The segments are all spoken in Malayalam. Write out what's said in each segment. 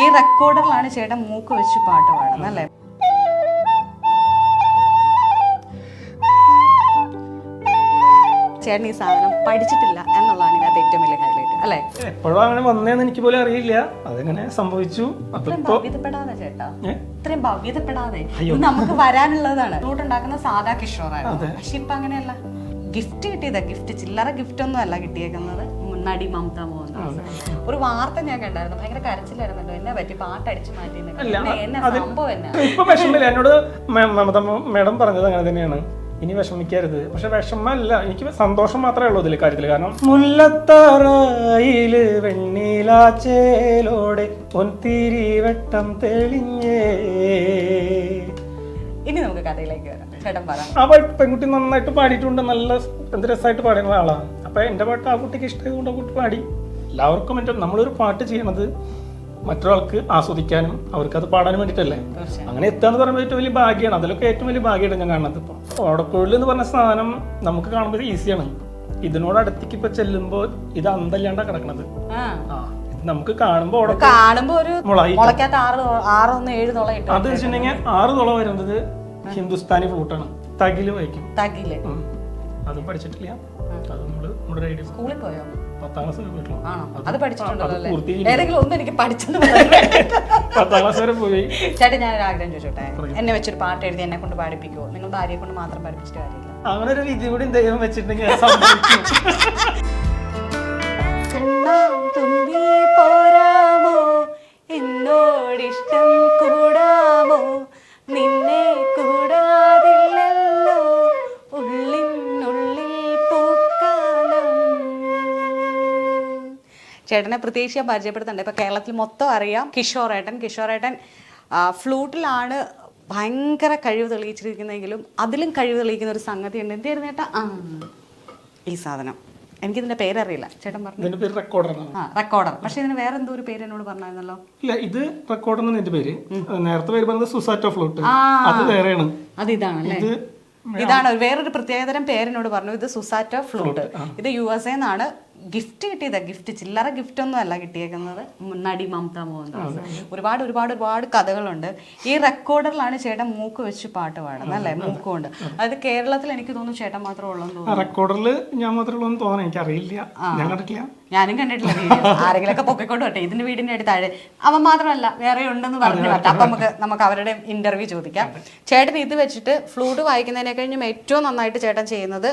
ഈ റെക്കോർഡറിലാണ് ചേട്ടൻ മൂക്ക് വെച്ച് പാട്ട് പാടുന്നത് അല്ലേ? ചേട്ടൻ ഈ സാധനം പഠിച്ചിട്ടില്ല എന്നുള്ളതാണ് ഇതിനകത്ത് ഏറ്റവും വലിയ ഹൈലൈറ്റ് അല്ലേ? എപ്പോഴും അങ്ങനെ വന്നേന്ന് എനിക്ക് പോലും അറിയില്ല, അതെങ്ങനെ സംഭവിച്ചു. ഭവ്യതപ്പെടാതെ ചേട്ടാ, ഇത്രയും ഭവ്യതപ്പെടാതെ നമുക്ക് വരാനുള്ളതാണ്. ഉണ്ടാക്കുന്ന സാധാ കിഷോറാണ്, പക്ഷെ ഇപ്പൊ അങ്ങനെയല്ല. ഗിഫ്റ്റ് കിട്ടിയതാ, ഗിഫ്റ്റ് ചില്ലറ ഗിഫ്റ്റ് ഒന്നും അല്ല കിട്ടിയേക്കുന്നത്. നടി മമത മോഹൻദാസ് ഒരു വാർത്ത ഞാൻ കണ്ടായിരുന്നു, ഭയങ്കര കരച്ചിലായിരുന്നല്ലോ. എന്നെ പറ്റി പാട്ടടിച്ചു മാറ്റി സംഭവം എന്നാ? ഇപ്പൊ വിഷമില്ല, എന്നോട് മമത മേഡം പറഞ്ഞത് അങ്ങനെ തന്നെയാണ്, ഇനി വിഷമിക്കരുത്. പക്ഷെ വിഷമല്ല, എനിക്ക് സന്തോഷം മാത്രമേ ഉള്ളൂ ഇതിൽ കാര്യത്തില്. കാരണം മുല്ലത്തറയില് വെണ്ണീലാച്ചേലോടെ പൊൻതിരി വെട്ടം തെളിഞ്ഞേ. ഇനി നമുക്ക് കഥയിലേക്ക് വരാം. ചേട്ടൻ പറ. ആ പെൺകുട്ടി നന്നായിട്ട് പാടിയിട്ടുണ്ട്, നല്ല എന്ത് രസമായിട്ട് പാടുന്ന ആളാണ്. അപ്പൊ എന്റെ പാട്ട് ആ കുട്ടിക്ക് ഇഷ്ടമായതുകൊണ്ട് ആ കുട്ടി പാടി. എല്ലാവർക്കും മറ്റും നമ്മളൊരു പാട്ട് ചെയ്യണത് മറ്റൊരാൾക്ക് ആസ്വദിക്കാനും അവർക്കത് പാടാനും വേണ്ടിയിട്ടല്ലേ. അങ്ങനെ എത്താന്ന് പറയുമ്പോൾ ഏറ്റവും വലിയ ഭാഗ്യമാണ്. അതിലൊക്കെ ഏറ്റവും വലിയ ഭാഗ്യമാണ് ഞാൻ കാണുന്നത്. ഇപ്പൊ ഓടക്കുഴൽ എന്ന് പറഞ്ഞ സാധനം നമുക്ക് കാണുമ്പോൾ ഈസിയാണ്, ഇതിനോട് അടുത്തേക്ക് ഇപ്പൊ ചെല്ലുമ്പോ ഇത് അന്തല്ലാണ്ടാ കിടക്കണത്. നമുക്ക് കാണുമ്പോ അത് വെച്ചിട്ടുണ്ടെങ്കിൽ 6 തുള വരുന്നത് ഹിന്ദുസ്ഥാനി ഫ്ലൂട്ടാണ്, തകില് വായിക്കും. അത് പഠിച്ചിട്ടില്ല, അത് നമ്മള് നമ്മുടെ ഐഡിയ സ്കൂളിൽ പോയോ? 10ാം ക്ലാസ് പോയിട്ടുള്ളൂ. അത് പഠിച്ചിട്ടുണ്ടല്ലോ. ഏതെങ്കിലും ഒന്ന് എനിക്ക് പഠിച്ചത് 10ാം ക്ലാസ് വരെ പോയി. ചേട്ടൻ ഞാനൊരു ആഗ്രഹം ചോദിച്ചോട്ടെ, എന്നെ വെച്ചൊരു പാട്ട് എഴുതി എന്നെ കൊണ്ട് പാടിപ്പിക്കുമോ? നിങ്ങൾ ഭാര്യയെ കൊണ്ട് മാത്രം പഠിപ്പിച്ചിട്ട് കാര്യമില്ല. അങ്ങനെ ഒരു വിധി കൂടി ദൈവം വെച്ചിട്ടുണ്ടെങ്കിൽ പോരാമോ എന്നോടിഷ്ടം കൂടാമോ നിന്നെ കൂടാതില്ലല്ലോ ഉള്ളിനുള്ളിൽ പൂക്കാലം. ചേട്ടനെ പ്രത്യേകിച്ച് ഞാൻ പരിചയപ്പെടുത്തണ്ടേ, ഇപ്പൊ കേരളത്തിൽ മൊത്തം അറിയാം കിഷോറേട്ടൻ ഫ്ലൂട്ടിലാണ് ഭയങ്കര കഴിവ് തെളിയിച്ചിരിക്കുന്നെങ്കിലും അതിലും കഴിവ് തെളിയിക്കുന്ന ഒരു സംഗതി ഉണ്ട്. എന്തായിരുന്നു ചേട്ടാ? ഈ സാധനം എനിക്കിതിന്റെ പേരറിയില്ല, ചേട്ടൻ പറഞ്ഞു. റെക്കോർഡർ. പക്ഷെ ഇതിന് വേറെ എന്തോ ഒരു പേര് എന്നോട് പറഞ്ഞായിരുന്നല്ലോ. ഇല്ല, ഇത് റെക്കോർഡർ എന്നാണ് എന്റെ പേര്. നേരത്തെ പേര് പറഞ്ഞത് സുസാറ്റോ ഫ്ലൂട്ട്, അത് വേറെയാണ്. അത് ഇതാണല്ലേ? ഇതാണ് വേറൊരു പ്രത്യേകതരം പേരിനോട് പറഞ്ഞു. ഇത് സുസാറ്റോ ഫ്ലൂട്ട്. ഇത് USA എന്നാണ് ഗിഫ്റ്റ് കിട്ടിയതാ. ഗിഫ്റ്റ് ചില്ലറ ഗിഫ്റ്റ് ഒന്നും അല്ല കിട്ടിയേക്കുന്നത്. നടി മമത മോഹൻദാസ്. ഒരുപാട് കഥകളുണ്ട്. ഈ റെക്കോർഡറിലാണ് ചേട്ടൻ മൂക്ക് വെച്ച് പാട്ട് പാടുന്നത് അല്ലേ? മൂക്കുകൊണ്ട്. അതായത് കേരളത്തിൽ എനിക്ക് തോന്നുന്നു ചേട്ടൻ മാത്രമേ ഉള്ളൂ തോന്നുന്നു. റെക്കോർഡറിൽ ഞാൻ മാത്രമേ ഉള്ളൂ തോന്നുന്നു, എനിക്കറിയില്ല, ഞാൻ കണ്ടിട്ടില്ല. ഞാനും കണ്ടിട്ടില്ല. ആരെങ്കിലൊക്കെ പൊക്കിക്കൊണ്ട് വട്ടെ, ഇതിന്റെ വീടിന്റെ അടുത്ത് താഴെ അവൻ മാത്രമല്ല വേറെ ഉണ്ടെന്ന് പറഞ്ഞു പറ്റാം. അപ്പൊ നമുക്ക് അവരുടെ ഇന്റർവ്യൂ ചോദിക്കാം. ചേട്ടൻ ഇത് വെച്ചിട്ട് ഫ്ലൂട്ട് വായിക്കുന്നതിനെ കഴിഞ്ഞും ഏറ്റവും നന്നായിട്ട് ചേട്ടൻ ചെയ്യുന്നത്,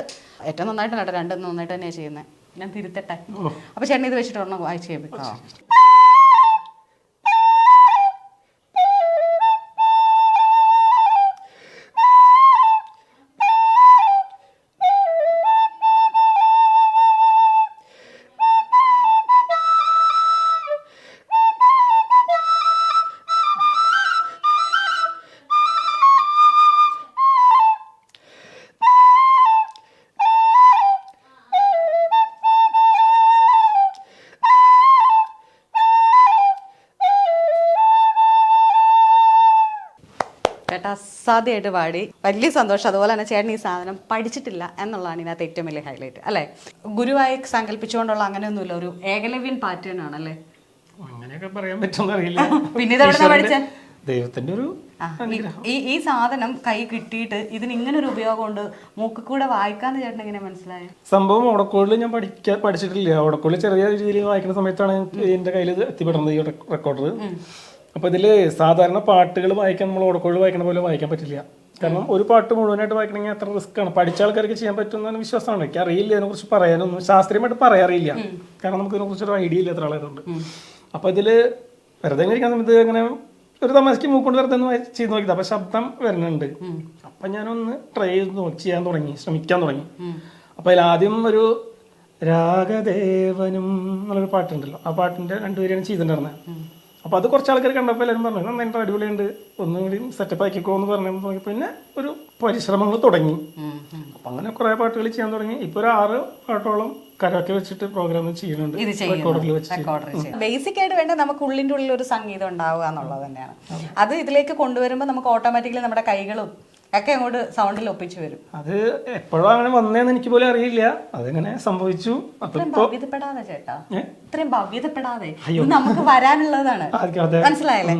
ഏറ്റവും നന്നായിട്ട് കേട്ടോ, രണ്ടും നന്നായിട്ട് തന്നെയാണ് ചെയ്യുന്നത്. ഞാൻ തിരുത്തട്ടെ. അപ്പൊ ചേട്ടൻ ഇത് വെച്ചിട്ട് ഒരെണ്ണം വായിച്ചു കേൾപ്പിക്കോ? അസാധ്യമായിട്ട് പാടി, വലിയ സന്തോഷം. അതുപോലെ തന്നെ ചേട്ടൻ ഈ സാധനം പഠിച്ചിട്ടില്ല എന്നുള്ളതാണ് ഇതിനകത്ത് ഏറ്റവും വലിയ ഹൈലൈറ്റ് അല്ലേ? ഗുരുവായി സങ്കല്പിച്ചുകൊണ്ടുള്ള അങ്ങനെയൊന്നുമില്ല, ഒരു ഏകലവ്യൻ പാറ്റേൺ ആണല്ലേ? അങ്ങനെയൊക്കെ പറയാൻ പറ്റുമെന്ന് അറിയില്ല. പിന്നെ ഇതെവിടെ പഠിച്ച ദൈവത്തിന്റെ ഒരു ഈ സാധനം കൈ കിട്ടിയിട്ട് ഇതിന് ഇങ്ങനെ ഒരു ഉപയോഗമുണ്ട്, മൂക്കിൽ കൂടെ വായിക്കാന്ന് ചേട്ടൻ എങ്ങനെ മനസ്സിലായ സംഭവം? ഓടക്കോളിൽ ഞാൻ പഠിച്ചിട്ടില്ല. ഓടക്കോളിൽ ചെറിയ രീതിയിൽ വായിക്കുന്ന സമയത്താണ് എന്റെ കയ്യിൽ എത്തിപ്പെടുന്നത് ഈ റെക്കോർഡർ. അപ്പൊ ഇതില് സാധാരണ പാട്ടുകൾ വായിക്കാൻ നമ്മൾ ഓടക്കോളിൽ വായിക്കുന്ന പോലെ വായിക്കാൻ പറ്റില്ല. കാരണം ഒരു പാട്ട് മുഴുവനായിട്ട് വായിക്കണമെങ്കിൽ അത്ര റിസ്ക് ആണ്. പഠിച്ച ആൾക്കാർക്ക് ചെയ്യാൻ പറ്റുന്ന വിശ്വാസമാണ്. എനിക്ക് അറിയില്ല ഇതിനെക്കുറിച്ച് പറയാനൊന്നും, ശാസ്ത്രീയമായിട്ട് പറയാറില്ല. കാരണം നമുക്ക് ഇതിനെക്കുറിച്ചൊരു ഐഡിയ ഇല്ല എത്ര ആളായതുകൊണ്ട്. അപ്പൊ ഇതില് വെറുതെ ഇരിക്കുന്ന സമയത്ത് അങ്ങനെ ഒരു തമാശക്ക് മൂക്കൊണ്ട് വെറുതെ ചെയ്ത് നോക്കിയത്. അപ്പൊ ശബ്ദം വരുന്നുണ്ട്. അപ്പൊ ഞാനൊന്ന് ട്രൈ ചെയ്ത് ശ്രമിക്കാൻ തുടങ്ങി. അപ്പൊ അതിലാദ്യം ഒരു രാഗദേവനും എന്നുള്ളൊരു പാട്ടുണ്ടല്ലോ, ആ പാട്ടിന്റെ 2 വരിയാണ് ചെയ്തിട്ടുണ്ടായിരുന്നത്. അപ്പൊ അത് കുറച്ച് ആൾക്കാർ കണ്ടപ്പോൾ എല്ലാവരും പറഞ്ഞു നന്നായിട്ട് അടിപൊളിയുണ്ട്, ഒന്നും കൂടി സെറ്റപ്പ് ആക്കിക്കോ എന്ന് പറഞ്ഞു. പിന്നെ ഒരു പരിശ്രമങ്ങൾ തുടങ്ങി. അപ്പൊ അങ്ങനെ കുറെ പാട്ടുകൾ ചെയ്യാൻ തുടങ്ങി. ഇപ്പൊ ഒരു 6 പാട്ടോളം കരോക്കെ വെച്ചിട്ട് പ്രോഗ്രാം ചെയ്യുന്നുണ്ട്. ബേസിക് ആയിട്ട് വേണ്ട നമുക്ക് ഉള്ളിന്റെ ഉള്ളിൽ ഒരു സംഗീതം ഉണ്ടാവുക എന്നുള്ളത് തന്നെയാണ്. അത് ഇതിലേക്ക് കൊണ്ടുവരുമ്പോൾ നമുക്ക് ഓട്ടോമാറ്റിക്കലി നമ്മുടെ കൈകളും ഒക്കെ അങ്ങോട്ട് സൗണ്ടിൽ ഒപ്പിച്ചു വരും. അത് എപ്പോഴും അങ്ങനെ വന്നേന്ന് എനിക്ക് പോലും അറിയില്ല, അതെങ്ങനെ സംഭവിച്ചു. ഇത്രയും ഭവ്യതപ്പെടാതെ ചേട്ടാ, ഇത്രയും ഭവ്യതപ്പെടാതെ ഇത് നമുക്ക് വരാനുള്ളതാണ്, മനസ്സിലായല്ലേ?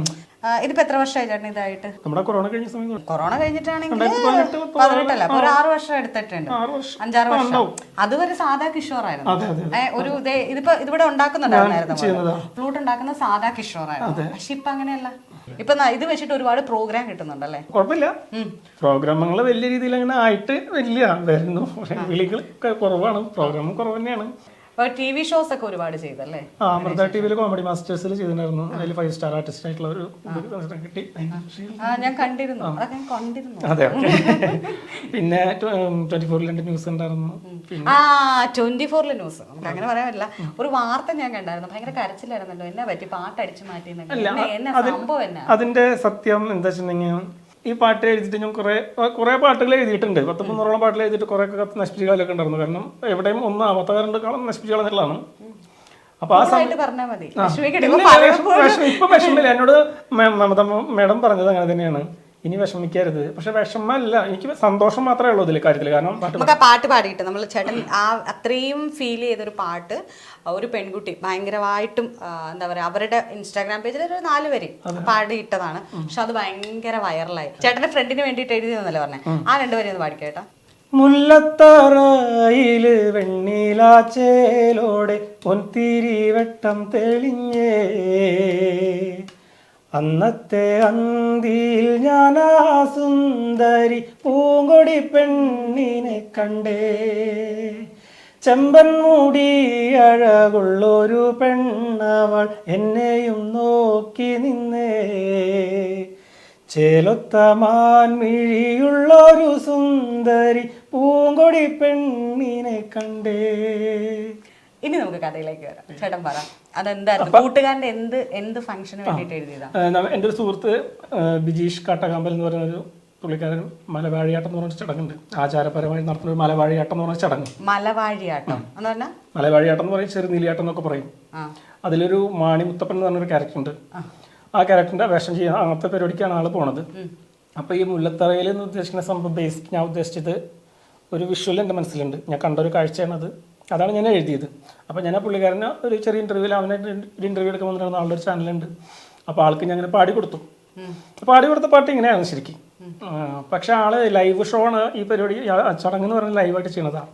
ഇതിപ്പോ എത്ര വർഷമായി ചേട്ടൻ ഇതായിട്ട്? നമ്മുടെ കൊറോണ കഴിഞ്ഞ സമയം. കൊറോണ കഴിഞ്ഞിട്ടാണെങ്കിൽ 18 അപ്പൊ ഒരു 6 വർഷം എടുത്തിട്ടുണ്ട്, 5-6 വർഷം. അതുവരെ സാധാ കിഷോറായിരുന്നു. ഒരു ഇതിപ്പോ ഇതിവിടെ ഉണ്ടാക്കുന്നുണ്ടായിരുന്നു, ഫ്ലൂട്ട് ഉണ്ടാക്കുന്ന സാധാ കിഷോറായിരുന്നു. പക്ഷെ ഇപ്പൊ അങ്ങനെയല്ല, ഇപ്പൊ ഇത് വെച്ചിട്ട് ഒരുപാട് പ്രോഗ്രാം കിട്ടുന്നുണ്ടല്ലേ? കുഴപ്പമില്ല, പ്രോഗ്രാമുകൾ വലിയ രീതിയിൽ അങ്ങനെ ആയിട്ട് വലിയ വരുന്നു, വിളികൾ കുറവാണ്, പ്രോഗ്രാമും കുറവ് തന്നെയാണ്. TV ഷോസ് ഒക്കെ ഒരുപാട് ചെയ്തല്ലേ? അമൃത ടിവിയിൽ കോമഡി മാസ്റ്റേഴ്സിൽ ചെയ്തിട്ടുണ്ടായിരുന്നു. അതിൽ 5 സ്റ്റാർ ആർട്ടിസ്റ്റ് ആയിട്ടുള്ള ഒരു കിട്ടി. ഞാൻ കണ്ടിരുന്നു, അതൊക്കെ ഞാൻ കണ്ടിരുന്നു. അതെ. പിന്നെ 24 ന്യൂസ് ഉണ്ടായിരുന്നു. 24 ന്യൂസ് നമുക്ക് അങ്ങനെ പറയാൻ പറ്റില്ല. ഒരു വാർത്ത ഞാൻ കണ്ടായിരുന്നു, ഭയങ്കര കരച്ചിലായിരുന്നല്ലോ, എന്നെ പറ്റി പാട്ട് അടിച്ചു മാറ്റി. സംഭവം എന്നാ അതിന്റെ സത്യം എന്താ വെച്ചിട്ടുണ്ടെങ്കിൽ, ഈ പാട്ട് എഴുതിയിട്ട് ഞാൻ കുറെ പാട്ടുകൾ എഴുതിയിട്ടുണ്ട്. 10-300 പാട്ടുകൾ എഴുതിയിട്ട് കുറെ നശിപ്പിച്ച കാലൊക്കെ ഉണ്ടായിരുന്നു. കാരണം എവിടെയും ഒന്നും ആവാത്ത കാരണം നശിപ്പിച്ച കളഞ്ഞിട്ടുള്ളതാണ്. അപ്പൊ ആ സമയത്ത് ഇപ്പൊ വിഷമില്ല. എന്നോട് മമത മേഡം പറഞ്ഞത് അങ്ങനെ തന്നെയാണ്, ഇനി വിഷമിക്കരുത്. പക്ഷെ വിഷമല്ല, എനിക്ക് സന്തോഷം മാത്രമേ ഉള്ളൂ ഇതിൽ കാര്യത്തിൽ. കാരണം നമുക്ക് ആ പാട്ട് പാടിയിട്ട് നമ്മൾ ചേട്ടൻ അത്രയും ഫീൽ ചെയ്തൊരു പാട്ട് ഒരു പെൺകുട്ടി ഭയങ്കരമായിട്ടും എന്താ പറയാ, അവരുടെ ഇൻസ്റ്റാഗ്രാം പേജിൽ ഒരു 4 വരി പാടിയിട്ടതാണ്. പക്ഷെ അത് ഭയങ്കര വൈറലായി. ചേട്ടന്റെ ഫ്രണ്ടിന് വേണ്ടിയിട്ട് എഴുതിയെന്നല്ലേ പറഞ്ഞേ, ആ 2 വരി ഒന്ന് പാടിക്കേട്ടാ. മുല്ലത്തറയില് വെണ്ണീലാച്ചേലോടെ പൊൻതിരി വെട്ടം തെളിഞ്ഞേ, അന്നത്തെ അന്തിയിൽ ഞാനാ സുന്ദരി പൂങ്കൊടി പെണ്ണിനെ കണ്ടേ, ചെമ്പൻ മൂടി അഴകുള്ളൊരു പെണ്ണവൾ എന്നെയും നോക്കി നിന്നേ, ചേലൊത്ത മാൻമിഴിയുള്ളൊരു സുന്ദരി പൂങ്കൊടി പെണ്ണിനെ കണ്ടേ. ഇനി നമുക്ക് കഥയിലേക്ക് വരാം. ചേട്ടൻ പറ, അതെന്തായിരുന്നു കൂട്ടുകാരന്റെ എന്ത് ഫംഗ്ഷന് വേണ്ടിയിട്ട് എഴുതിയതാ? എൻ്റെ ഒരു സുഹൃത്ത് ബിജീഷ് കാട്ടകാമ്പൽ എന്ന് പറയുന്ന ഒരു പുള്ളിക്കാരൻ മലവാഴിയാട്ടം എന്ന് പറഞ്ഞ ചടങ്ങുണ്ട്, ആചാരപരമായി നടത്തുന്ന ഒരു മലവാഴിയാട്ടം എന്ന് പറഞ്ഞ ചടങ്ങ്. മലവാഴിയാട്ടം എന്ന് പറഞ്ഞാൽ മലവാഴിയാട്ടം എന്ന് പറയും, ചെറുനീലിയാട്ടം എന്നൊക്കെ പറയും. അതിലൊരു മാണി മുത്തപ്പൻ എന്ന് പറഞ്ഞൊരു ക്യാരക്ടർ ഉണ്ട്. ആ ക്യാരക്ടറിന്റെ വേഷം ചെയ്യാൻ അങ്ങനത്തെ പരിപാടിക്കാണ് ആള് പോണത്. അപ്പോൾ ഈ മുല്ലത്തറയിൽ എന്ന് ഉദ്ദേശിക്കുന്ന സംഭവം ബേസിക് ഞാൻ ഉദ്ദേശിച്ചത് ഒരു വിഷ്വൽ എൻ്റെ മനസ്സിലുണ്ട്. ഞാൻ കണ്ടൊരു കാഴ്ചയാണത്, അതാണ് ഞാൻ എഴുതിയത്. അപ്പോൾ ഞാൻ ആ പുള്ളിക്കാരന് ഒരു ചെറിയ ഇൻ്റർവ്യൂവിൽ അവനെ ഒരു ഇൻ്റർവ്യൂ എടുക്കാൻ വന്നിരുന്ന ആളുടെ ഒരു ചാനലുണ്ട്. അപ്പോൾ ആൾക്ക് ഞാൻ അങ്ങനെ പാടി കൊടുത്ത പാട്ട് ഇങ്ങനെയാണ് ശരിക്കും. പക്ഷെ ആള് ലൈവ് ഷോ ആണ് ഈ പരിപാടി, ചടങ്ങ് എന്ന് പറഞ്ഞാൽ ലൈവായിട്ട് ചെയ്യണതാണ്.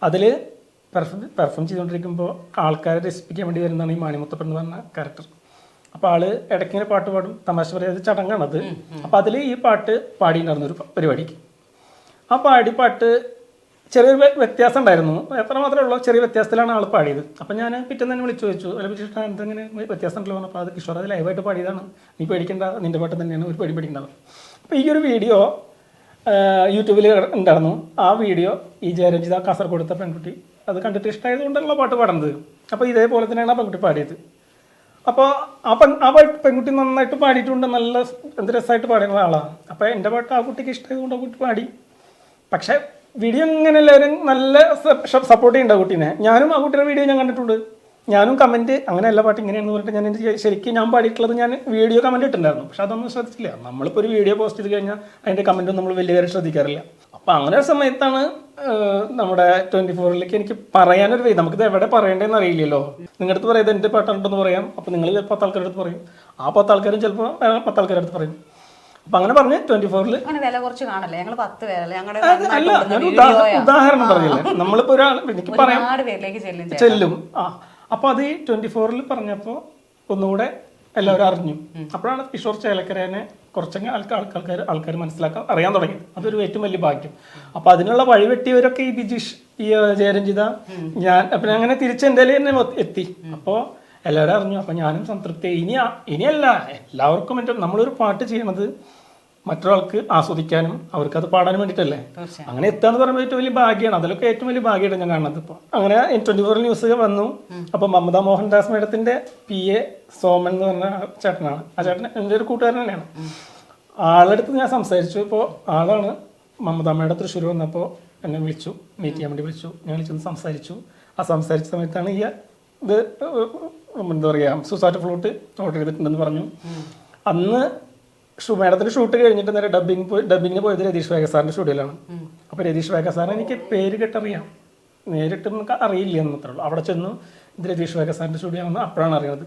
അതിൽ പെർഫോം ചെയ്തുകൊണ്ടിരിക്കുമ്പോൾ ആൾക്കാരെ രസിപ്പിക്കാൻ വേണ്ടി വരുന്നതാണ് ഈ മാണിമുത്തപ്പൻ എന്ന് പറഞ്ഞ ക്യാരക്ടർ. അപ്പോൾ ആള് ഇടയ്ക്കിങ്ങനെ പാട്ട് പാടും, തമാശ പറയാതെ ചടങ്ങാണത്. അപ്പോൾ അതിൽ ഈ പാട്ട് പാടിയിട്ടുണ്ടായിരുന്നു ഒരു പരിപാടിക്ക്. ആ പാട്ട് ചെറിയൊരു വ്യത്യാസം ഉണ്ടായിരുന്നു, എത്ര മാത്രമേ ഉള്ളൂ, ചെറിയ വ്യത്യാസത്തിലാണ് ആൾ പാടിയത്. അപ്പം ഞാൻ പിറ്റേന്ന് തന്നെ വിളിച്ചു ചോദിച്ചു, അല്ല പിറ്റേ എന്തെങ്ങനെ വ്യത്യാസം ഉണ്ടല്ലോ പറഞ്ഞപ്പോൾ അത് കിഷോർ അത് ലൈവായിട്ട് പാടിയതാണ്, നീ പേടിക്കേണ്ട, നിൻ്റെ പാട്ട് തന്നെയാണ്, ഒരു പേടിക്കേണ്ടത്. അപ്പോൾ ഈ ഒരു വീഡിയോ യൂട്യൂബിൽ ഉണ്ടായിരുന്നു. ആ വീഡിയോ ഈ ജയരഞ്ജിത കാസർഗോഡത്തെ പെൺകുട്ടി അത് കണ്ടിട്ട് ഇഷ്ടമായതുകൊണ്ടുള്ള പാട്ട് പാടുന്നത്. അപ്പോൾ ഇതേപോലെ തന്നെയാണ് ആ പെൺകുട്ടി പാടിയത്. അപ്പോൾ ആ പെൺകുട്ടി നന്നായിട്ട് പാടിയിട്ടുണ്ട്, നല്ല എന്ത് രസമായിട്ട് പാടുന്ന ആളാണ്. അപ്പോൾ എൻ്റെ പാട്ട് ആ കുട്ടിക്ക് ഇഷ്ടമായതുകൊണ്ട് ആ കുട്ടി പാടി. പക്ഷേ വീഡിയോ ഇങ്ങനെ എല്ലാവരും നല്ല സപ്പോർട്ട് ചെയ്യുന്നുണ്ട് ആ കുട്ടീനെ. ഞാനും ആ കുട്ടിയുടെ വീഡിയോ ഞാൻ കണ്ടിട്ടുണ്ട്, ഞാനും കമൻറ്റ് അങ്ങനെ എല്ലാ പാട്ട് ഇങ്ങനെയാണെന്ന് പറഞ്ഞിട്ട് ഞാൻ എൻ്റെ ശരിക്കും ഞാൻ പാടിയിട്ടുള്ളത് ഞാൻ വീഡിയോ കമൻറ്റ് ഇട്ടിട്ടുണ്ടായിരുന്നു. പക്ഷെ അതൊന്നും ശ്രദ്ധിച്ചില്ല. നമ്മളിപ്പോൾ ഒരു വീഡിയോ പോസ്റ്റ് ചെയ്ത് കഴിഞ്ഞാൽ അതിൻ്റെ കമൻറ്റും നമ്മൾ വലിയ കാര്യം ശ്രദ്ധിക്കാറില്ല. അപ്പോൾ അങ്ങനെ ഒരു സമയത്താണ് നമ്മുടെ 24ലേക്ക് എനിക്ക് പറയാനൊരു വഴി, നമുക്കിത് എവിടെ പറയേണ്ടതെന്ന് അറിയില്ലല്ലോ. നിങ്ങളുടെ അടുത്ത് പറയുന്നത് എൻ്റെ പാട്ടുണ്ടെന്ന് പറയാം, അപ്പോൾ നിങ്ങൾ 10 ആൾക്കാരുടെ അടുത്ത് പറയും, ആ 10 ആൾക്കാരും ചിലപ്പോൾ 10 ആൾക്കാരുടെ അടുത്ത് പറയും. അപ്പം അങ്ങനെ പറഞ്ഞ് 24ൽ അല്ല, ഞാൻ ഉദാഹരണം പറഞ്ഞില്ലേ, നമ്മളിപ്പോൾ ഒരാൾ എനിക്ക് പറയാം ചെല്ലും. അപ്പോൾ അത് 24ൽ പറഞ്ഞപ്പോൾ ഒന്നുകൂടെ എല്ലാവരും അറിഞ്ഞു. അപ്പോഴാണ് കിഷോർ ചേലക്കരേനെ കുറച്ചെങ്കിൽ ആൾക്കാർ മനസ്സിലാക്കാൻ അറിയാൻ തുടങ്ങി. അതൊരു ഏറ്റവും വലിയ ഭാഗ്യം. അപ്പോൾ അതിനുള്ള വഴിവെട്ടിയവരൊക്കെ ഈ ബിജീഷ്, ഈ ജയരഞ്ജിത, ഞാൻ അപ്പം അങ്ങനെ തിരിച്ച് എൻ്റെ തന്നെ എത്തി. അപ്പോൾ എല്ലാവരും അറിഞ്ഞു. അപ്പം ഞാനും സംതൃപ്തി. ഇനിയല്ല, എല്ലാവർക്കും നമ്മളൊരു പാട്ട് ചെയ്യണത് മറ്റൊരാൾക്ക് ആസ്വദിക്കാനും അവർക്കത് പാടാനും വേണ്ടിയിട്ടല്ലേ. അങ്ങനെ എത്താന്ന് പറയുമ്പോൾ ഏറ്റവും വലിയ ഭാഗ്യമാണ്. അതിലൊക്കെ ഏറ്റവും വലിയ ഭാഗ്യമായിട്ട് ഞാൻ കാണുന്നത്. ഇപ്പോൾ അങ്ങനെ 24 ന്യൂസ് വന്നു. അപ്പം മമത മോഹൻദാസ് മേഡത്തിൻ്റെ PA സോമൻ എന്ന് പറഞ്ഞ ചേട്ടനാണ്. ആ ചേട്ടൻ എൻ്റെ ഒരു കൂട്ടുകാരൻ തന്നെയാണ്. ആളെടുത്ത് ഞാൻ സംസാരിച്ചു. ഇപ്പോൾ ആളാണ് മമത മേഡം തൃശ്ശൂർ വന്നപ്പോൾ എന്നെ വിളിച്ചു, മീറ്റ് ചെയ്യാൻ വേണ്ടി വിളിച്ചു. ഞാൻ വിളിച്ചൊന്ന് സംസാരിച്ചു. ആ സംസാരിച്ച സമയത്താണ് ഇത് എന്താ പറയുക, സുസാറ്റ് ഫ്ലൂട്ട് ഓർഡർ ചെയ്തിട്ടുണ്ടെന്ന് പറഞ്ഞു. അന്ന് മേഡത്തിന്റെ ഷൂട്ട് കഴിഞ്ഞിട്ട് നേരെ ഡബിങ്ങിന് പോയത് രതീഷ് വേഗ സാറിന്റെ സ്റ്റുഡിയോയിലാണ്. അപ്പോൾ രതീഷ് വേഗ സാറിന് എനിക്ക് പേര് കേട്ടറിയാം, നേരിട്ട് നമുക്ക് അറിയില്ല എന്നത്രേ ഉള്ളൂ. അവിടെ ചെന്നു ഇത് രതീഷ് വേഗ സാറിന്റെ സ്റ്റുഡിയോ ആണെന്ന് അപ്പോഴാണ് അറിയുന്നത്.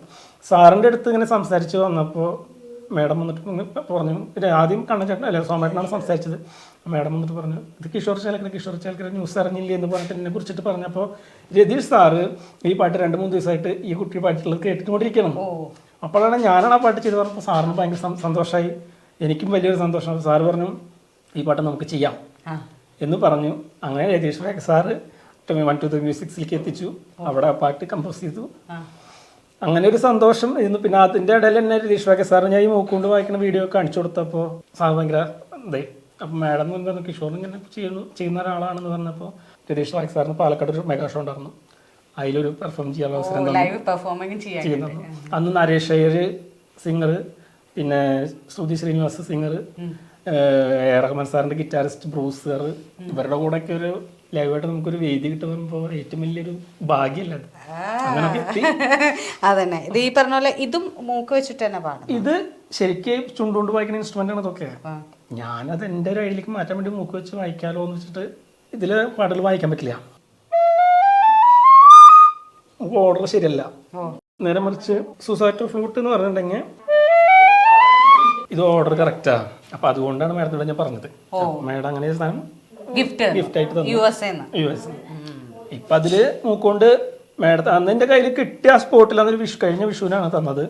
സാറിൻ്റെ അടുത്ത് ഇങ്ങനെ സംസാരിച്ച് വന്നപ്പോൾ മേഡം വന്നിട്ട് പറഞ്ഞു, ആദ്യം കണ്ണൻ അല്ല സോമേട്ടനാണ് സംസാരിച്ചത്. മേഡം വന്നിട്ട് പറഞ്ഞു ഇത് കിഷോർ ചാലക്കര ന്യൂസ് അറിഞ്ഞില്ലേ എന്ന് പറഞ്ഞിട്ട് എന്നെ കുറിച്ചിട്ട് പറഞ്ഞപ്പോൾ രതീഷ് സാറ് ഈ പാട്ട് 2-3 ദിവസമായിട്ട് ഈ കുട്ടി പാട്ടുള്ളത് കേട്ടിട്ടുകൊണ്ടിരിക്കണം. അപ്പോഴാണ് ഞാനാണ് ആ പാട്ട് ചെയ്ത് പറഞ്ഞപ്പോൾ സാറിന് ഭയങ്കര സന്തോഷമായി, എനിക്കും വലിയൊരു സന്തോഷം. സാറ് പറഞ്ഞു ഈ പാട്ട് നമുക്ക് ചെയ്യാം എന്ന് പറഞ്ഞു. അങ്ങനെ രതീഷ് വേഗ സാറ് 1-2-3 മ്യൂസിക്സിലേക്ക് എത്തിച്ചു. അവിടെ ആ പാട്ട് കമ്പോസ് ചെയ്തു. അങ്ങനെ ഒരു സന്തോഷം ഇരുന്നു. പിന്നെ അതിൻ്റെ ഇടയിൽ തന്നെ രതീഷ് വേഗ സാറ് ഞാൻ ഈ മൂക്കുകൊണ്ട് വായിക്കുന്ന വീഡിയോ ഒക്കെ കാണിച്ചു കൊടുത്തപ്പോൾ സാർ ഭയങ്കര ഇതായി. അപ്പം മാഡം എന്ന് പറഞ്ഞു കിഷോർ ഇങ്ങനെ ചെയ്യുന്ന ഒരാളാണെന്ന് പറഞ്ഞപ്പോൾ രതീഷ് വേഗ സാറിന് പാലക്കാട് ഒരു മെഗാ ഷോ ഉണ്ടായിരുന്നു, അതിലൊരു പെർഫോം ചെയ്യാനുള്ള അവസരം ചെയ്യുന്നത്. അന്ന് നരേഷ് അയ്യർ സിംഗർ, പിന്നെ ശ്രുതി ശ്രീനിവാസ് സിംഗർ, റഹ്മാൻ സാറിൻ്റെ ഗിറ്റാറിസ്റ്റ് ബ്രൂസ് സാർ, ഇവരുടെ കൂടെയൊക്കെ ഒരു ലൈവായിട്ട് നമുക്കൊരു വേദി കിട്ടുമ്പോൾ ഏറ്റവും വലിയൊരു ഭാഗ്യമല്ല അത്. അതന്നെ ഇത് ഈ പറഞ്ഞ പോലെ ഇതും മൂക്ക് വെച്ചിട്ട് തന്നെ പാടും. ഇത് ശരിക്കും ചുണ്ടുകൊണ്ട് വായിക്കുന്ന ഇൻസ്ട്രുമെന്റ് ആണ് ഇതൊക്കെ. ഞാനത് എൻ്റെ ഒരു ഐഡിയിലേക്ക് മാറ്റാൻ വേണ്ടി മൂക്ക് വെച്ച് വായിക്കാലോ എന്ന് വെച്ചിട്ട് ഇതില് പാട്ടുകൾ വായിക്കാൻ പറ്റില്ല, ഓർഡർ ശരിയല്ല. നേരെ മറിച്ച് സുസാറ്റോ ഫ്ലൂട്ട് എന്ന് പറഞ്ഞിട്ടുണ്ടെങ്കിൽ ഇത് ഓർഡർ കറക്റ്റാ. അപ്പൊ അതുകൊണ്ടാണ് മേഡത്തോട് ഞാൻ പറഞ്ഞത് മേഡം അങ്ങനെ ഒരു സാധനം ഗിഫ്റ്റ് ആയിട്ട് തന്നു US. ഇപ്പൊ അതില് മൂക്കൊണ്ട് മേഡത്തെ അന്ന് എൻ്റെ കയ്യിൽ കിട്ടിയ ആ സ്പോട്ടിൽ അന്നൊരു കഴിഞ്ഞ വിഷുവിനാണ് തന്നത്.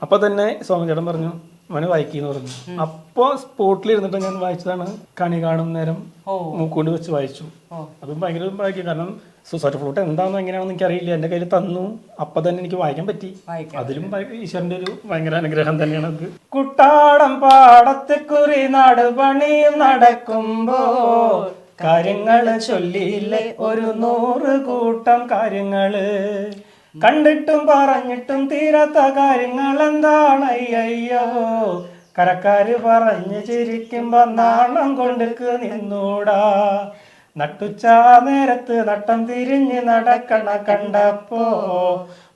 അപ്പൊ തന്നെ സോമചേട്ടൻ പറഞ്ഞു മോനെ വായിക്കുന്നു പറഞ്ഞു. അപ്പൊ സ്പോട്ടിൽ ഇരുന്നിട്ട് ഞാൻ വായിച്ചതാണ് കണി കാണും നേരം മൂക്കൊണ്ട് വെച്ച് വായിച്ചു. അതും ഭയങ്കര ഭാഗ്യം, കാരണം സുസാറ്റോ ഫ്ലൂട്ട് എന്താണെന്ന് എങ്ങനെയാണെന്ന് എനിക്കറിയില്ല, എൻ്റെ കയ്യിൽ തന്നു, അപ്പൊ തന്നെ എനിക്ക് വായിക്കാൻ പറ്റി. അതിലും ഈശ്വരന്റെ ഒരു ഭയങ്കര അനുഗ്രഹം തന്നെയാണ് അത്. കുട്ടാടം പാടത്തെ കുറി നാട് പണിയും നടക്കുമ്പോ കാര്യങ്ങള് ചൊല്ലിയില്ലേ 100 കൂട്ടം കാര്യങ്ങള്, കണ്ടിട്ടും പറഞ്ഞിട്ടും തീരാത്ത കാര്യങ്ങൾ എന്താണ് അയ്യോ, കരക്കാര് പറഞ്ഞ് ചിരിക്കുമ്പോ നാണം കൊണ്ടുക്ക് നിന്നൂടാ, നട്ടുച്ച നേരത്ത് നട്ടം തിരിഞ്ഞ് നടക്കണ കണ്ടപ്പോ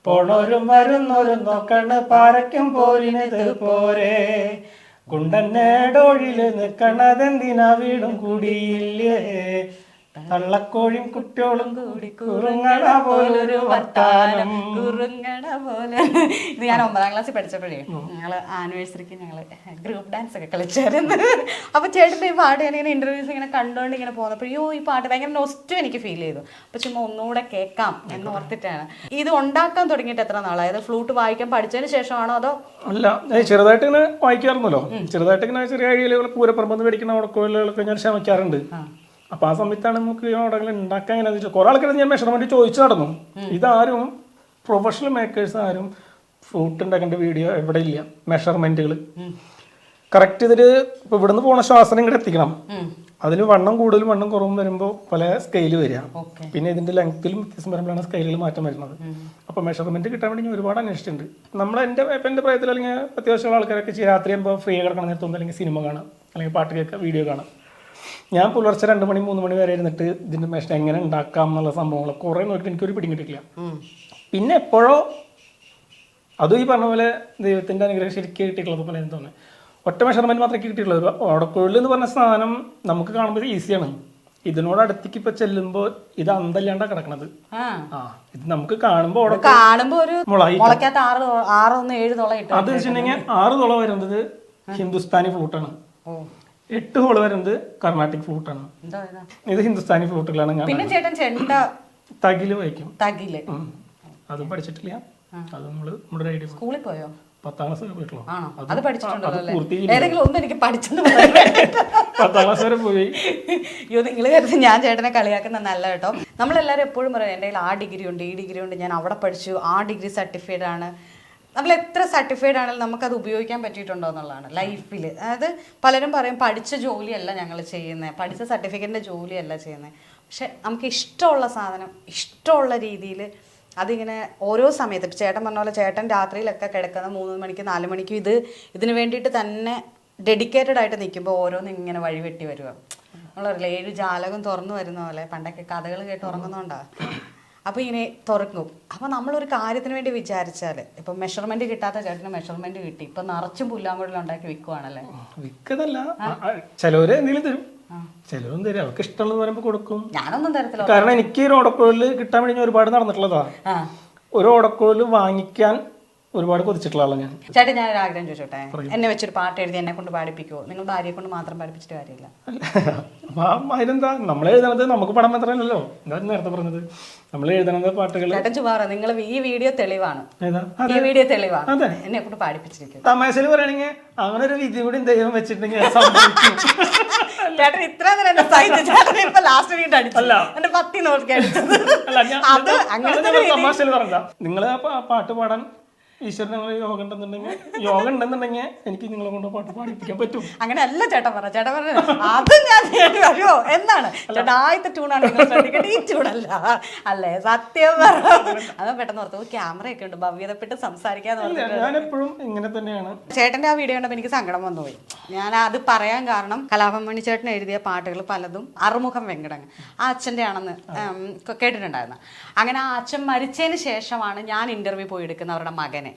പോണോരും വരുന്നോരും നോക്കണ പാരയ്ക്കും പോരിനത് പോരെ, കുണ്ടന്നേടൊഴില് നിക്കണതെന്തിനാ വീടും കൂടിയില്ലേ, തള്ളക്കോഴിയും കുട്ടിയോളും കൂടി കുറുങ്ങണ പോലൊരു വർത്താനം കുറുങ്ങണ പോലെ. ഇത് ഞാൻ 9ാം ക്ലാസ്സിൽ പഠിച്ചപ്പോഴേ ഞങ്ങള് ആനിവേഴ്സറിക്ക് ഞങ്ങള് ഗ്രൂപ്പ് ഡാൻസ് ഒക്കെ കളിച്ചായിരുന്നു. അപ്പൊ ചേട്ടൻ്റെ ഈ പാട്ട് ഞാനിങ്ങനെ ഇന്റർവ്യൂസ് ഇങ്ങനെ കണ്ടുകൊണ്ട് ഇങ്ങനെ പോകുന്നപ്പോഴോ ഈ പാട്ട് ഭയങ്കര നൊസ്റ്റു എനിക്ക് ഫീൽ ചെയ്തു. അപ്പൊ ചുമ്മാ ഒന്നുകൂടെ കേൾക്കാം എന്ന് ഓർത്തിട്ടാണ്. ഇത് ഉണ്ടാക്കാൻ തുടങ്ങിയിട്ട് എത്ര നാളായത്? ഫ്ലൂട്ട് വായിക്കാൻ പഠിച്ചതിന് ശേഷമാണോ അതോ? അല്ല, ചെറുതായിട്ട് ഇങ്ങനെ വായിക്കാറുണ്ടല്ലോ, ചെറുതായിട്ട് ഇങ്ങനെ ചെറിയ ഐഡിയകൾ പൂരപ്പറമ്പ് മേടിക്കുന്ന ഉടക്കോലുകളൊക്കെ ഞാൻ ശ്രമിക്കാറുണ്ട്. അപ്പൊ ആ സമയത്താണ് നമുക്ക് ഓടകൾ ഉണ്ടാക്കാൻ എങ്ങനെയാണെന്ന് വെച്ചാൽ കുറെ ആൾക്കാർ ഞാൻ മെഷർമെന്റ് ചോദിച്ചു നടന്നു. ഇതാരും പ്രൊഫഷണൽ മേക്കേഴ്സ് ആരും ഫ്ലൂട്ട് ഉണ്ടാക്കേണ്ട വീഡിയോ എവിടെ ഇല്ല. മെഷർമെന്റുകൾ കറക്റ്റ് ഇതില് ഇപ്പൊ ഇവിടുന്ന് പോണ ശ്വാസം ഇങ്ങോട്ട് എത്തിക്കണം. അതിൽ വണ്ണം കൂടുതലും വണ്ണം കുറവും വരുമ്പോൾ പല സ്കെയില് വരിക, പിന്നെ ഇതിന്റെ ലെങ്ത്തിലും വ്യത്യാസം വരുമ്പോഴാണ് സ്കെയിലുകൾ മാറ്റം വരുന്നത്. അപ്പൊ മെഷർമെന്റ് കിട്ടാൻ വേണ്ടി ഞാൻ ഒരുപാട് അന്വേഷിച്ചിട്ടുണ്ട്. നമ്മൾ എൻ്റെ പ്രായത്തിൽ അല്ലെങ്കിൽ അത്യാവശ്യമുള്ള ആൾക്കാരൊക്കെ രാത്രി ആകുമ്പോൾ ഫ്രീ കിടക്കണം നേരത്തെ അല്ലെങ്കിൽ സിനിമ കാണാം, അല്ലെങ്കിൽ പാട്ട് കേൾക്കുക, വീഡിയോ കാണാം. ഞാൻ പുലർച്ചെ 2 മണി 3 മണി വരെ ഇരുന്നിട്ട് ഇതിന്റെ മെഷർ എങ്ങനെ ഉണ്ടാക്കാം എന്നുള്ള സംഭവങ്ങൾ കുറെ നോക്കിയിട്ട് എനിക്കൊരു പിടിയും കിട്ടിയില്ല. പിന്നെ എപ്പോഴോ അതും ഈ പറഞ്ഞ പോലെ ദൈവത്തിന്റെ അനുഗ്രഹം ശരിക്കും കിട്ടിയിട്ടുള്ളത് പോലെ എനിക്ക് തോന്നുന്നത്. ഒറ്റ മെഷർമെന്റ് മാത്രമേ കിട്ടിയിട്ടുള്ളൂ. ഒരു ഓടക്കുഴൽ എന്ന് പറഞ്ഞ സാധനം നമുക്ക് കാണുമ്പോൾ ഈസിയാണ്, ഇതിനോട് അടുത്തേക്ക് ഇപ്പൊ ചെല്ലുമ്പോൾ ഇത് അന്തല്ലാണ്ടാ കിടക്കണത്. ഇത് നമുക്ക് കാണുമ്പോൾ അത് വെച്ചിട്ടുണ്ടെങ്കിൽ 6 തുള വരുന്നത് ഹിന്ദുസ്ഥാനി ഫ്ലൂട്ടാണ്, 8 ഹോള് വരുന്നത് കർണാട്ടിക് ഫ്ലൂട്ടാണ്. ഇത് ഹിന്ദുസ്ഥാനി ഫ്ലൂട്ടുകളാണ്. ഞാൻ തകില് വായിക്കും. അതും പഠിച്ചിട്ടില്ല. അത് നമ്മള് നമ്മുടെ ഐഡിയ സ്കൂളിൽ പോയോ? 10ാം ക്ലാസ് വരെ പോയിട്ടുള്ളൂ. അത് പഠിച്ചിട്ടുണ്ടോ? 10ാം ക്ലാസ് വരെ പോയി. അയ്യോ, നിങ്ങൾ കരുതി ഞാൻ ചേട്ടനെ കളിയാക്കുന്ന നല്ല കേട്ടോ. നമ്മളെല്ലാവരും എപ്പോഴും പറയും എൻ്റെ കയ്യിൽ ആ ഡിഗ്രി ഉണ്ട്, ഈ ഡിഗ്രി ഉണ്ട്, ഞാൻ അവിടെ പഠിച്ചു, ആ ഡിഗ്രി സർട്ടിഫൈഡ് ആണ്. നമ്മൾ എത്ര സർട്ടിഫൈഡ് ആണെങ്കിലും നമുക്കത് ഉപയോഗിക്കാൻ പറ്റിയിട്ടുണ്ടോ എന്നുള്ളതാണ് ലൈഫിൽ. അതായത് പലരും പറയും പഠിച്ച ജോലിയല്ല ഞങ്ങൾ ചെയ്യുന്നത്, പഠിച്ച സർട്ടിഫിക്കറ്റിൻ്റെ ജോലിയല്ല ചെയ്യുന്നത്. പക്ഷെ നമുക്ക് ഇഷ്ടമുള്ള സാധനം ഇഷ്ടമുള്ള രീതിയിൽ അതിങ്ങനെ ഓരോ സമയത്ത് ചേട്ടൻ പറഞ്ഞ പോലെ ചേട്ടൻ രാത്രിയിലൊക്കെ കിടക്കുന്ന 3 മണിക്ക് 4 മണിക്കും ഇതിന് വേണ്ടിയിട്ട് തന്നെ ഡെഡിക്കേറ്റഡ് ആയിട്ട് നിൽക്കുമ്പോൾ ഓരോന്നും ഇങ്ങനെ വഴിവെട്ടി വരിക. നമ്മളറിയില്ല 7 ജാലകം തുറന്നു വരുന്ന പോലെ പണ്ടൊക്കെ കഥകൾ കേട്ട് ഉറങ്ങുന്നോണ്ടാ. അപ്പോൾ ഇങ്ങനെ തുറക്കും. അപ്പോൾ നമ്മളൊരു കാര്യത്തിന് വേണ്ടി വിചാരിച്ചാൽ ഇപ്പം മെഷർമെന്റ് കിട്ടാത്ത ചേട്ടന് മെഷർമെന്റ് കിട്ടി, ഇപ്പം നിറച്ചും പുല്ലാങ്കുഴൽ ഉണ്ടാക്കി വിൽക്കുവാണല്ലേ. വിൽക്കതല്ല, ചിലവര് എന്തെങ്കിലും തരും, ചിലവൊന്നും തരും, അവർക്ക് ഇഷ്ടമുള്ളത് പറയുമ്പോൾ കൊടുക്കും. ഞാനൊന്നും തരത്തില്ല. കാരണം എനിക്ക് ഒരു ഓടക്കുഴൽ കിട്ടാൻ വേണ്ടി ഞാൻ ഒരുപാട് നടന്നിട്ടുള്ളതാ. ഒരു ഓടക്കുഴൽ വാങ്ങിക്കാൻ ഒരുപാട് കൊതിച്ചിട്ടുള്ള ആളാണ് ഞാൻ. ചേട്ടൻ ഞാനൊരു ആഗ്രഹം ചോദിച്ചോട്ടെ, എന്നെ വെച്ചൊരു പാട്ട് എഴുതി എന്നെ കൊണ്ട് പാടിപ്പിക്കുമോ? നിങ്ങൾ ഭാര്യയെ കൊണ്ട് മാത്രം പാടിപ്പിച്ചിട്ട് കാര്യമില്ല. അതിനെന്താ, നമ്മൾ എഴുതണത് നമുക്ക് പടം മാത്രമല്ലല്ലോ. എന്താ നേരത്തെ പറഞ്ഞത്, നമ്മൾ എഴുതണത് പാട്ടുകൾ. ചേട്ടൻ ചുമ്മാ നിങ്ങൾ ഈ വീഡിയോ തെളിവാണ്, ഈ വീഡിയോ തെളിവാണ് എന്നെ കൊണ്ട് പാടിപ്പിച്ചിരിക്കും. തമാശയിൽ പറയുകയാണെങ്കിൽ അങ്ങനെ ഒരു വിധി കൂടി ദൈവം വെച്ചിട്ടുണ്ടെങ്കിൽ ചേട്ടൻ ഇത്ര നേരം സഹിച്ചു, ചേട്ടൻ ഇപ്പൊ ലാസ്റ്റ് വീണ്ടും അടിച്ചല്ല എന്റെ പത്തി നോക്കി അടിച്ചത്. അത് അങ്ങനെ തമാശയിൽ പറഞ്ഞ നിങ്ങള് പാട്ട് പാടാൻ ഈശ്വരൻ യോഗ ഉണ്ടെന്നുണ്ടെങ്കിൽ എനിക്ക് നിങ്ങളെ കൊണ്ട് പാട്ട് പാടിപ്പിക്കാൻ പറ്റും. അങ്ങനെ അല്ല ചേട്ടൻ പറഞ്ഞ, ചേട്ടൻ പറഞ്ഞ അത് ഞാൻ വരുമോ എന്നാണ്. ചേട്ടാ ആദ്യത്തെ ട്യൂണാണ് നിങ്ങൾ ശ്രദ്ധിക്കേണ്ടത്, ഈ ട്യൂണല്ല അല്ലേ? സത്യം പറ. അത് പെട്ടെന്ന് ഓർത്തു ക്യാമറയൊക്കെ ഉണ്ട്, ഭവ്യതപ്പെട്ട് സംസാരിക്കാന്ന്. ഞാൻ എപ്പോഴും ഇങ്ങനെ തന്നെയാണ്. ചേട്ടന്റെ ആ വീഡിയോ കണ്ടപ്പോൾ എനിക്ക് സങ്കടം വന്നുപോയി. ഞാൻ അത് പറയാൻ കാരണം കലാഭവൻ മണി ചേട്ടൻ എഴുതിയ പാട്ടുകൾ പലതും അറുമുഖം വെങ്കടങ്ങ് ആ അച്ഛൻ്റെ ആണെന്ന് കേട്ടിട്ടുണ്ടായിരുന്നു. അങ്ങനെ ആ അച്ഛൻ മരിച്ചതിന് ശേഷമാണ് ഞാൻ ഇന്റർവ്യൂ പോയി എടുക്കുന്ന അവരുടെ മകനെ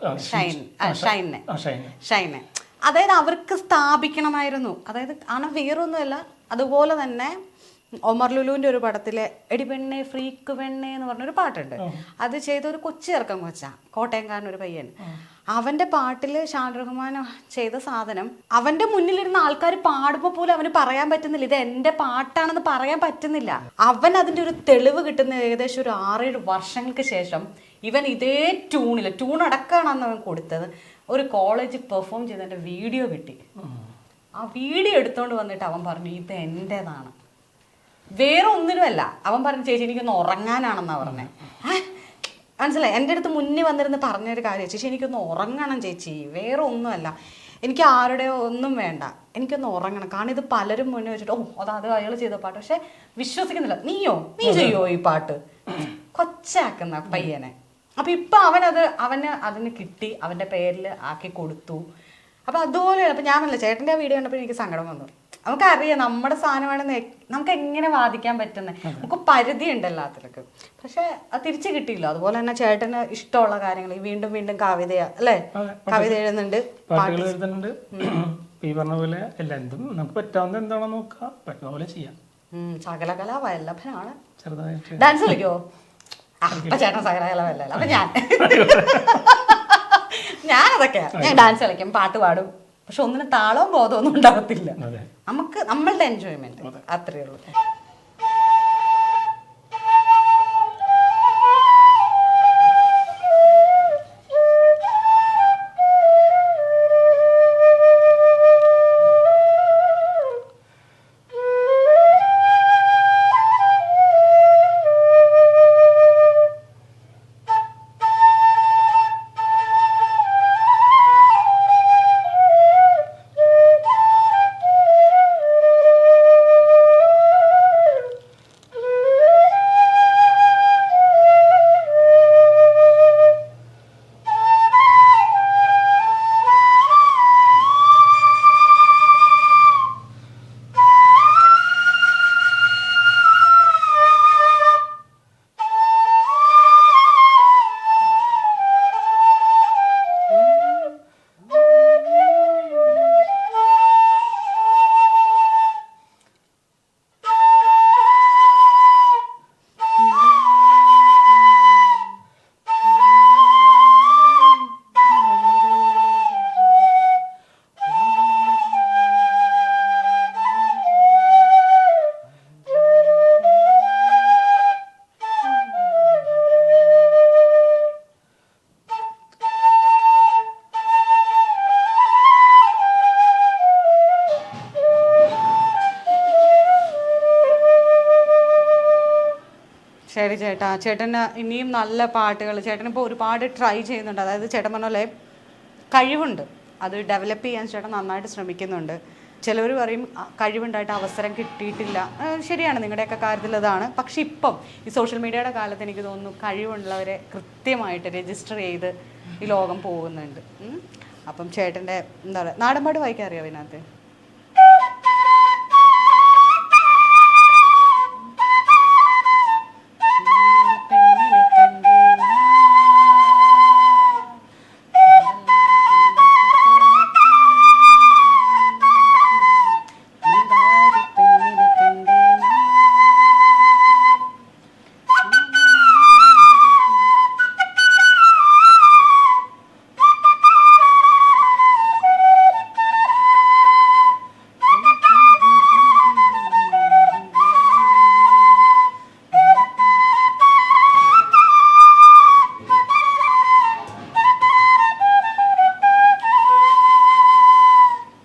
ഷൈനെ. അതായത് അവർക്ക് സ്ഥാപിക്കണമായിരുന്നു. അതായത് ആണ് വേറൊന്നുമല്ല. അതുപോലെ തന്നെ ഒമർ ലുലുവിന്റെ ഒരു പടത്തിലെ എടി പെണ്ണെ ഫ്രീക്ക് പെണ്ണെ എന്ന് പറഞ്ഞൊരു പാട്ടുണ്ട്. അത് ചെയ്ത ഒരു കൊച്ചു ചെറുക്കം കൊച്ചാ, കോട്ടയംകാരൻ ഒരു പയ്യൻ. അവന്റെ പാട്ടില് ഷാൻ റഹ്മാൻ ചെയ്ത സാധനം അവന്റെ മുന്നിലിരുന്ന ആൾക്കാർ പാടുമ്പോൾ പോലും അവന് പറയാൻ പറ്റുന്നില്ല, ഇത് എന്റെ പാട്ടാണെന്ന് പറയാൻ പറ്റുന്നില്ല. അവൻ അതിന്റെ ഒരു തെളിവ് കിട്ടുന്ന ഏകദേശം ഒരു 6-7 വർഷങ്ങൾക്ക് ശേഷം ഇവൻ ഇതേ ട്യൂൺ അടക്കമാണ് അന്ന് അവൻ കൊടുത്തത്. ഒരു കോളേജിൽ പെർഫോം ചെയ്തതിന്റെ വീഡിയോ കിട്ടി. ആ വീഡിയോ എടുത്തോണ്ട് വന്നിട്ട് അവൻ പറഞ്ഞു ഇത് എന്റേതാണ്, വേറെ ഒന്നിനുമല്ല. അവൻ പറഞ്ഞു ചേച്ചി എനിക്കൊന്ന് ഉറങ്ങാനാണെന്നാ പറഞ്ഞേ. മനസ്സിലായി? എൻ്റെ അടുത്ത് മുന്നേ വന്നിരുന്ന് പറഞ്ഞൊരു കാര്യം, ചേച്ചി എനിക്കൊന്ന് ഉറങ്ങണം ചേച്ചി, വേറെ ഒന്നുമല്ല, എനിക്ക് ആരുടെയോ ഒന്നും വേണ്ട, എനിക്കൊന്ന് ഉറങ്ങണം. കാരണം ഇത് പലരും മുന്നേ വെച്ചിട്ട് അത് അയാൾ ചെയ്ത പാട്ട്, പക്ഷെ വിശ്വസിക്കുന്നില്ല. നീ ചെയ്യോ ഈ പാട്ട്? കൊച്ചാക്കുന്ന പയ്യനെ. അപ്പൊ ഇപ്പൊ അവന് അതിന് കിട്ടി, അവന്റെ പേരിൽ ആക്കി കൊടുത്തു. അപ്പൊ അതുപോലെയാണ്. അപ്പൊ ഞാൻ പറഞ്ഞില്ല, ചേട്ടൻ്റെ ആ വീഡിയോ കണ്ടപ്പോൾ എനിക്ക് സങ്കടം വന്നു. നമുക്കറിയാം നമ്മുടെ സാധനമാണെന്ന് നമുക്ക് എങ്ങനെ വാദിക്കാൻ പറ്റുന്നത്, നമുക്ക് പരിധി ഉണ്ട് എല്ലാത്തിലൊക്കെ. പക്ഷെ അത് തിരിച്ചു കിട്ടിയില്ല. അതുപോലെ തന്നെ ചേട്ടന് ഇഷ്ടമുള്ള കാര്യങ്ങൾ വീണ്ടും വീണ്ടും കവിത അല്ലേ, കവിത എഴുതുന്നുണ്ട്, പാട്ടുകൾ എഴുതുന്നുണ്ട്. ഈ പറഞ്ഞ പോലെ എന്തും നമുക്ക് പറ്റാവുന്ന എന്താണോ നോക്കാം, പറ്റുന്ന പോലെ ചെയ്യാം. സകലകലാ വല്ലഭനാണ്. ചെറുതായിട്ട് ഡാൻസ് കളിക്കോ? അപ്പൊ ചേട്ടൻ സകലകല വല്ലല്ല. അപ്പൊ ഞാനതൊക്കെയാ, ഞാൻ ഡാൻസ് കളിക്കും, പാട്ട് പാടും, പക്ഷെ ഒന്നിനും താളവും ബോധമൊന്നും ഉണ്ടാകത്തില്ല. നമുക്ക് നമ്മളുടെ എൻജോയ്മെന്റ് അത്രയേ ഉള്ളൂ. ശരി ചേട്ടാ, ചേട്ടന് ഇനിയും നല്ല പാട്ടുകൾ, ചേട്ടനിപ്പോൾ ഒരുപാട് ട്രൈ ചെയ്യുന്നുണ്ട്. അതായത് ചേട്ടൻ പറഞ്ഞ പോലെ കഴിവുണ്ട്, അത് ഡെവലപ്പ് ചെയ്യാൻ ചേട്ടൻ നന്നായിട്ട് ശ്രമിക്കുന്നുണ്ട്. ചിലവർ പറയും കഴിവുണ്ടായിട്ട് അവസരം കിട്ടിയിട്ടില്ല. ശരിയാണ്, നിങ്ങളുടെയൊക്കെ കാര്യത്തിൽ അതാണ്. പക്ഷെ ഇപ്പം ഈ സോഷ്യൽ മീഡിയയുടെ കാലത്ത് എനിക്ക് തോന്നുന്നു കഴിവുള്ളവരെ കൃത്യമായിട്ട് രജിസ്റ്റർ ചെയ്ത് ഈ ലോകം പോകുന്നുണ്ട്. അപ്പം ചേട്ടൻ്റെ എന്താ പറയുക, നാടൻപാട്ട് വായിക്കാൻ അറിയാം ഇതിനകത്ത്?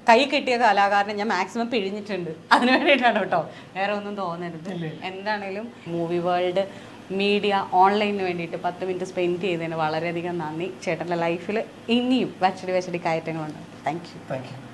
കൈ കിട്ടിയ കലാകാരനെ ഞാൻ മാക്സിമം പിഴിഞ്ഞിട്ടുണ്ട്. അതിന് വേണ്ടിയിട്ടാണ് കേട്ടോ, വേറെ ഒന്നും തോന്നരുത്. എന്താണേലും മൂവി വേൾഡ് മീഡിയ ഓൺലൈനിന് വേണ്ടിയിട്ട് 10 മിനിറ്റ് സ്പെൻഡ് ചെയ്തതിന് വളരെയധികം നന്ദി. ചേട്ടൻ്റെ ലൈഫിൽ ഇനിയും വച്ചടി കയറ്റങ്ങളുണ്ട്. Thank you.